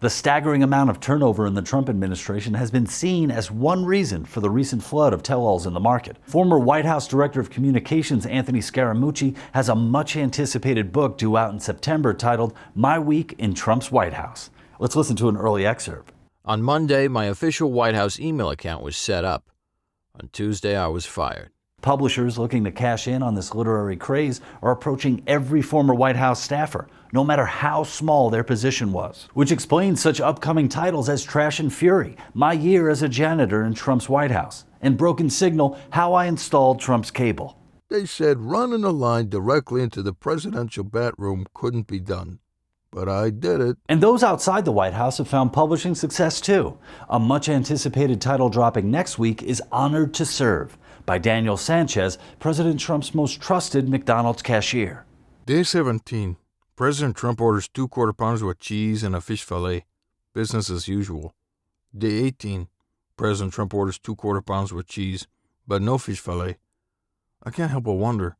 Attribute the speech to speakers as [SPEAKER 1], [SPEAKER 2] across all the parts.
[SPEAKER 1] The staggering amount of turnover in the Trump administration has been seen as one reason for the recent flood of tell-alls in the market. Former White House Director of Communications Anthony Scaramucci has a much-anticipated book due out in September titled My Week in Trump's White House. Let's listen to an early excerpt.
[SPEAKER 2] On Monday, my official White House email account was set up. On Tuesday, I was fired.
[SPEAKER 1] Publishers looking to cash in on this literary craze are approaching every former White House staffer, no matter how small their position was, which explains such upcoming titles as Trash and Fury, My Year as a Janitor in Trump's White House, and Broken Signal, How I Installed Trump's Cable.
[SPEAKER 3] They said running a line directly into the presidential bathroom couldn't be done. But I did it.
[SPEAKER 1] And those outside the White House have found publishing success too. A much-anticipated title dropping next week is Honored to Serve by Daniel Sanchez, President Trump's most trusted McDonald's cashier.
[SPEAKER 3] Day 17. President Trump orders 2 quarter pounders with cheese and a fish fillet. Business as usual. Day 18. President Trump orders 2 quarter pounders with cheese, but no fish fillet. I can't help but wonder,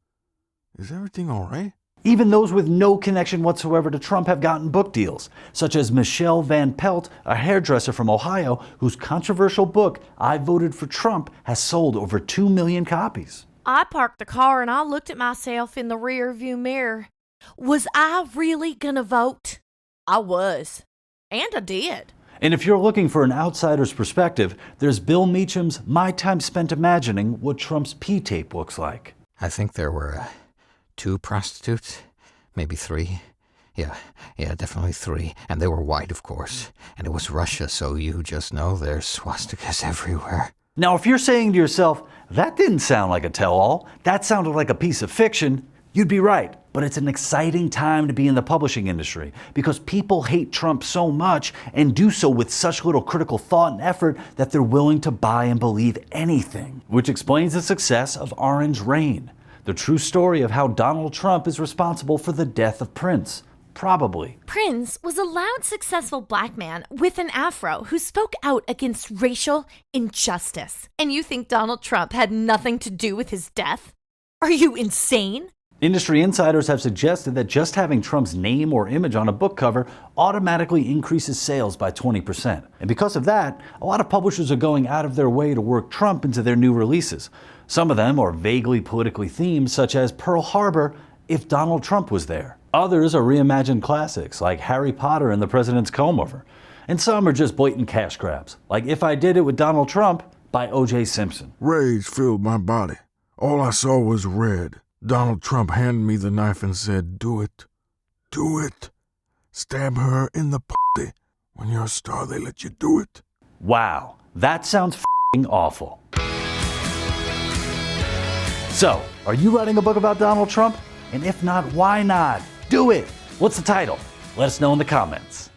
[SPEAKER 3] is everything all right?
[SPEAKER 1] Even those with no connection whatsoever to Trump have gotten book deals, such as Michelle Van Pelt, a hairdresser from Ohio, whose controversial book, I Voted for Trump, has sold over 2 million copies.
[SPEAKER 4] I parked the car and I looked at myself in the rear view mirror. Was I really gonna vote? I was. And I did.
[SPEAKER 1] And if you're looking for an outsider's perspective, there's Bill Meacham's My Time Spent Imagining What Trump's P-Tape Looks Like.
[SPEAKER 5] I think there were 2 prostitutes, maybe 3. Yeah, definitely 3. And they were white, of course. And it was Russia, so you just know there's swastikas everywhere.
[SPEAKER 1] Now, if you're saying to yourself, that didn't sound like a tell-all, that sounded like a piece of fiction, you'd be right. But it's an exciting time to be in the publishing industry because people hate Trump so much and do so with such little critical thought and effort that they're willing to buy and believe anything, which explains the success of Orange Rain, the true story of how Donald Trump is responsible for the death of Prince. Probably.
[SPEAKER 4] Prince was a loud, successful black man with an afro who spoke out against racial injustice. And you think Donald Trump had nothing to do with his death? Are you insane?
[SPEAKER 1] Industry insiders have suggested that just having Trump's name or image on a book cover automatically increases sales by 20%. And because of that, a lot of publishers are going out of their way to work Trump into their new releases. Some of them are vaguely politically themed, such as Pearl Harbor, If Donald Trump Was There. Others are reimagined classics, like Harry Potter and the President's Comb-Over. And some are just blatant cash grabs, like If I Did It with Donald Trump by O.J. Simpson.
[SPEAKER 3] Rage filled my body. All I saw was red. Donald Trump handed me the knife and said, "Do it. Do it. Stab her in the pussy. When you're a star, they let you do it."
[SPEAKER 1] Wow, that sounds f***ing awful. So, are you writing a book about Donald Trump? And if not, why not? Do it! What's the title? Let us know in the comments.